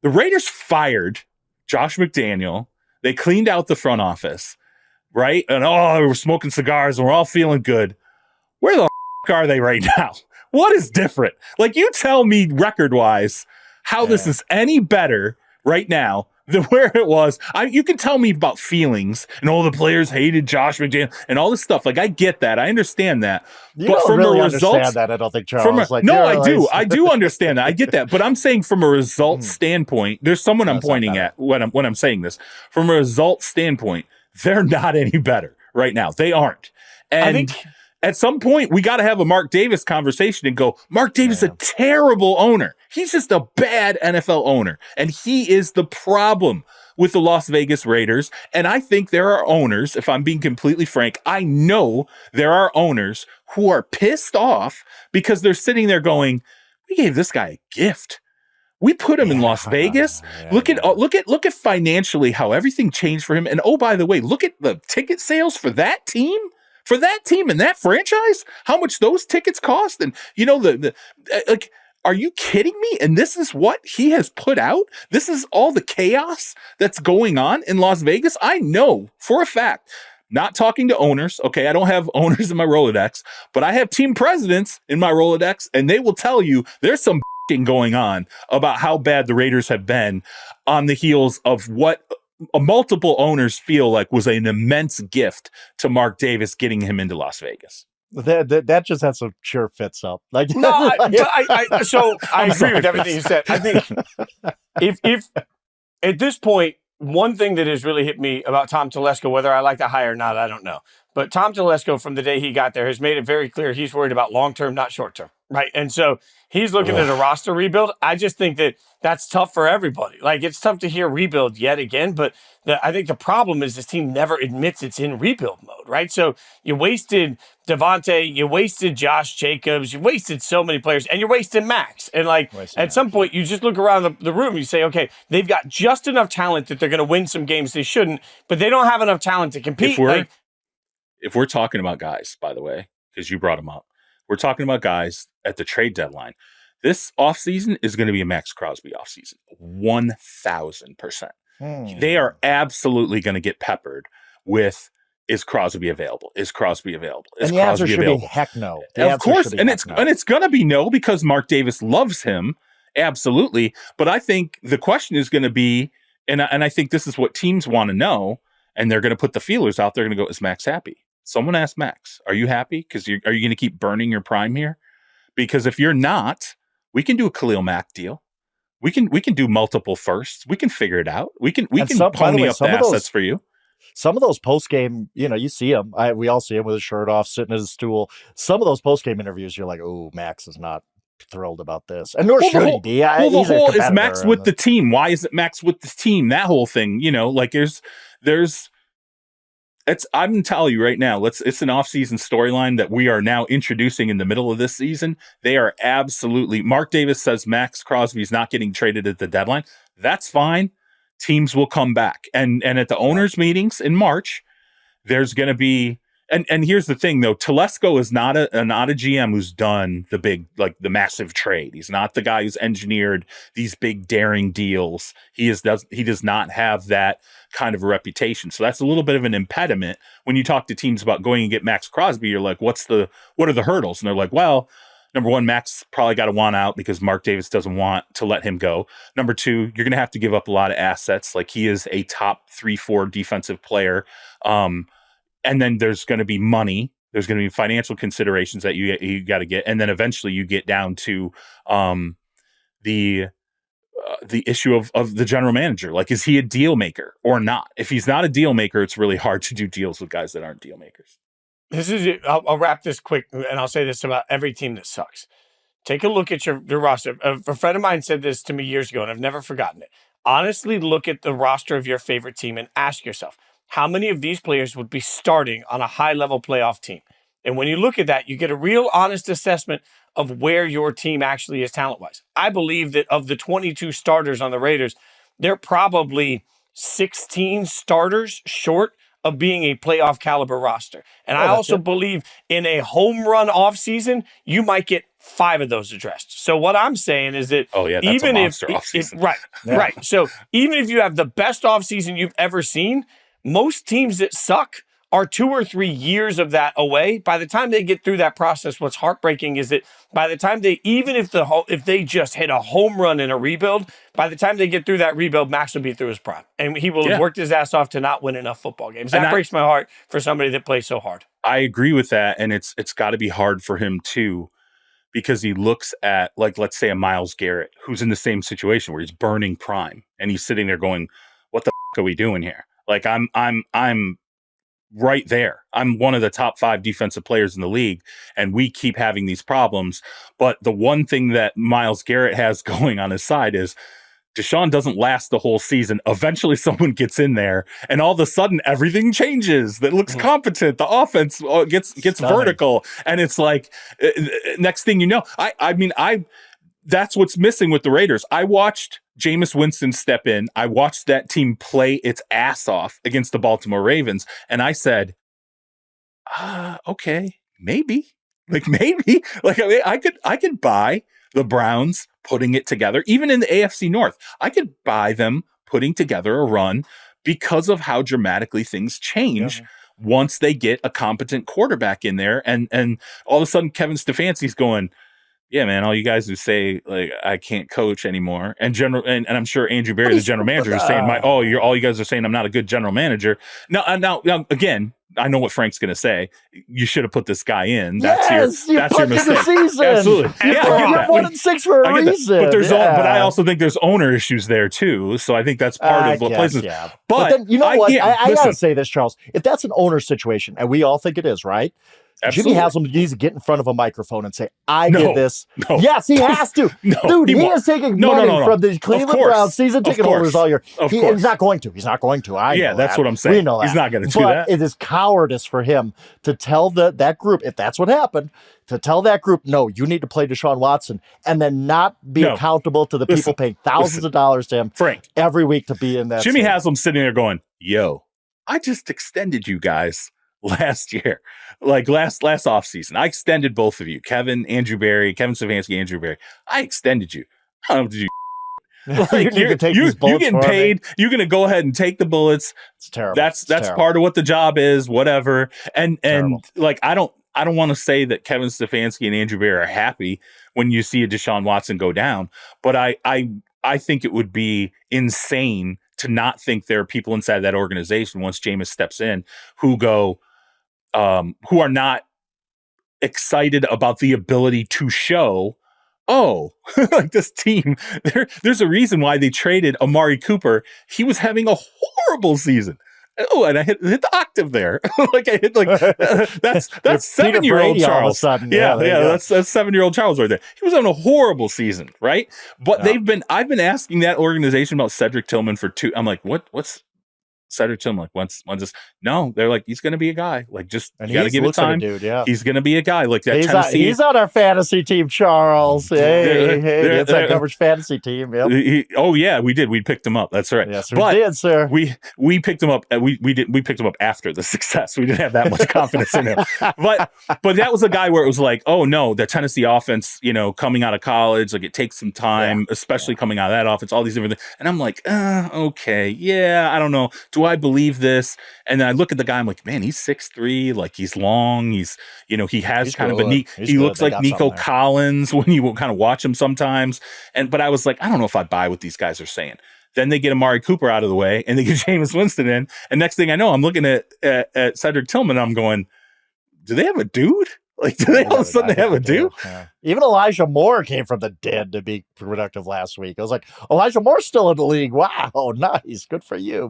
The Raiders fired Josh McDaniel. They cleaned out the front office, right? And we're smoking cigars and we're all feeling good. Where the are they right now? What is different? Like, you tell me record-wise how this is any better right now than where it was. You can tell me about feelings and all the players hated Josh McDaniel and all this stuff. Like, I get that. I understand that. You but don't from really a result, understand that, I don't think, Charles. I do understand that. I get that. But I'm saying from a result standpoint, there's someone I'm pointing at when I'm saying this. From a result standpoint, they're not any better right now. They aren't. And I think at some point, we got to have a Mark Davis conversation and go, Mark Davis is a terrible owner. He's just a bad NFL owner. And he is the problem with the Las Vegas Raiders. And I think there are owners, if I'm being completely frank, I know there are owners who are pissed off because they're sitting there going, we gave this guy a gift. We put him in Las Vegas. Look at financially how everything changed for him. And oh, by the way, look at the ticket sales for that team. For that team and that franchise, how much those tickets cost. And, you know, like, are you kidding me? And this is what he has put out? This is all the chaos that's going on in Las Vegas? I know for a fact, not talking to owners, okay, I don't have owners in my Rolodex, but I have team presidents in my Rolodex, and they will tell you there's some going on about how bad the Raiders have been on the heels of what multiple owners feel like was an immense gift to Mark Davis getting him into Las Vegas. That just has some sure fits up. Like, no, I agree with everything you said. I think if at this point, one thing that has really hit me about Tom Telesco, whether I like the hire or not, I don't know. But Tom Telesco, from the day he got there, has made it very clear he's worried about long-term, not short-term, right? And so he's looking at a roster rebuild. I just think that that's tough for everybody. Like, it's tough to hear rebuild yet again, but I think the problem is this team never admits it's in rebuild mode, right? So you wasted Devontae, you wasted Josh Jacobs, you wasted so many players, and you're wasting Max. And like, at some point, you just look around the room, you say, okay, they've got just enough talent that they're going to win some games they shouldn't, but they don't have enough talent to compete. If we're talking about guys, by the way, because you brought them up, we're talking about guys at the trade deadline. This offseason is going to be a Maxx Crosby offseason, 1,000%. They are absolutely going to get peppered with, is Crosby available? Is Crosby available? Is and the Crosby answer should available? Be heck no. Of course, and it's going to be no because Mark Davis loves him, absolutely. But I think the question is going to be, and I think this is what teams want to know, and they're going to put the feelers out. They're going to go, is Max happy? Someone asked Max, are you happy? Because are you going to keep burning your prime here? Because if you're not, we can do a Khalil Mack deal. We can do multiple firsts. We can figure it out. We can pony up the assets for you. Some of those post-game, you see him. We all see him with his shirt off, sitting at his stool. Some of those post-game interviews, you're like, oh, Max is not thrilled about this. And nor should he be. The whole is Max with the team. Why is it Max with the team? That whole thing, like I'm telling you right now, it's an offseason storyline that we are now introducing in the middle of this season. They are absolutely, Mark Davis says Maxx Crosby is not getting traded at the deadline. That's fine. Teams will come back. And at the owners' meetings in March, there's going to be, and here's the thing though, Telesco is not a GM who's done the big, like the massive trade. He's not the guy who's engineered these big daring deals. He does not have that kind of a reputation. So that's a little bit of an impediment when you talk to teams about going and get Maxx Crosby. You're like, what are the hurdles? And they're like, well, number one, Max probably got to want out because Mark Davis doesn't want to let him go. Number two, you're going to have to give up a lot of assets. Like, he is a top 3-4 defensive player. And then there's going to be money. There's going to be financial considerations that you got to get. And then eventually you get down to the issue of the general manager. Like, is he a deal maker or not? If he's not a deal maker, it's really hard to do deals with guys that aren't deal makers. This is it. I'll wrap this quick, and I'll say this about every team that sucks. Take a look at your roster. A friend of mine said this to me years ago, and I've never forgotten it. Honestly, look at the roster of your favorite team and ask yourself, how many of these players would be starting on a high-level playoff team? And when you look at that, you get a real honest assessment of where your team actually is talent-wise. I believe that of the 22 starters on the Raiders, they're probably 16 starters short of being a playoff caliber roster. And I also believe in a home run offseason, you might get 5 of those addressed. So what I'm saying is that that's even a monster offseason. Right. So even if you have the best offseason you've ever seen, most teams that suck are 2 or 3 years of that away. By the time they get through that process, what's heartbreaking is that by the time if they just hit a home run in a rebuild, by the time they get through that rebuild, Max will be through his prime. And he will have worked his ass off to not win enough football games. That breaks my heart for somebody that plays so hard. I agree with that. And it's got to be hard for him too, because he looks at, like, let's say a Myles Garrett, who's in the same situation where he's burning prime and he's sitting there going, what the f- are we doing here? Like, I'm right there. I'm one of the top 5 defensive players in the league, and we keep having these problems. But the one thing that Myles Garrett has going on his side is Deshaun doesn't last the whole season. Eventually someone gets in there and all of a sudden everything changes. That looks competent. The offense gets vertical. And it's like, next thing you know, that's what's missing with the Raiders. I watched Jameis Winston step in. I watched that team play its ass off against the Baltimore Ravens. And I said, okay, maybe. Like, maybe. Like, I mean, I could buy the Browns putting it together. Even in the AFC North, I could buy them putting together a run because of how dramatically things change once they get a competent quarterback in there. And all of a sudden, Kevin Stefanski's going, yeah, man, all you guys who say, like, I can't coach anymore, and I'm sure Andrew Berry, the general manager, is saying, all you guys are saying I'm not a good general manager. Now, again, I know what Frank's going to say. You should have put this guy in. That's your mistake. Absolutely. You're 1-6 for a reason. But I also think there's owner issues there too. So I think that's part of what plays. Yeah. But then, you know what? I got to say this, Charles. If that's an owner situation, and we all think it is, right? Absolutely. Jimmy Haslam needs to get in front of a microphone and say, I did this. No. Yes, he has to. Dude, he is taking money from the Cleveland Browns season ticket holders all year. He's not going to. He's not going to. That's what I'm saying. We know that. He's not going to do that. But it is cowardice for him to tell that group, if that's what happened, to tell that group, no, you need to play Deshaun Watson, and then not be accountable to the people paying thousands of dollars to him every week to be in that. Jimmy Haslam's sitting there going, yo, I just extended you guys last year, like last offseason. I extended both of you, Kevin Stefanski, Andrew Berry. I extended you. I don't know, did you like, you're getting paid. You're going to go ahead and take the bullets. It's terrible. That's part of what the job is, whatever. And like, I don't want to say that Kevin Stefanski and Andrew Berry are happy when you see a Deshaun Watson go down, but I think it would be insane to not think there are people inside that organization once Jameis steps in who are not excited about the ability to show, like this team, there's a reason why they traded Amari Cooper. He was having a horrible season. Oh, and I hit the octave there. Like I hit that's 7-year-old Charles. That's 7-year-old Charles right there. He was having a horrible season, right? But I've been asking that organization about Cedric Tillman for 2. I'm like, what's Cedric Tillman, like, when's this? No, they're like, he's going to be a guy. Like, just you got to give it time. Dude, he's going to be a guy. Like that. He's on our fantasy team, Charles. Hey, it's our coverage fantasy team. Yep. We did. We picked him up. That's right. Yes, we did, sir. We picked him up. We picked him up after the success. We didn't have that much confidence in him. But that was a guy where it was like, oh no, the Tennessee offense, coming out of college, like it takes some time, especially coming out of that offense. All these different things, and I'm like, okay, I don't know. Do I believe this? And then I look at the guy, I'm like, man, he's 6'3", like he's long. He's, he has he's kind good. Of a neat, he looks like Nico Collins when you kind of watch him sometimes. But I was like, I don't know if I buy what these guys are saying. Then they get Amari Cooper out of the way and they get Jameis Winston in. And next thing I know, I'm looking at Cedric Tillman. And I'm going, do they have a dude? Like, do they all of a sudden have a dude? Yeah. Even Elijah Moore came from the dead to be productive last week. I was like, Elijah Moore's still in the league. Wow, nice. Good for you.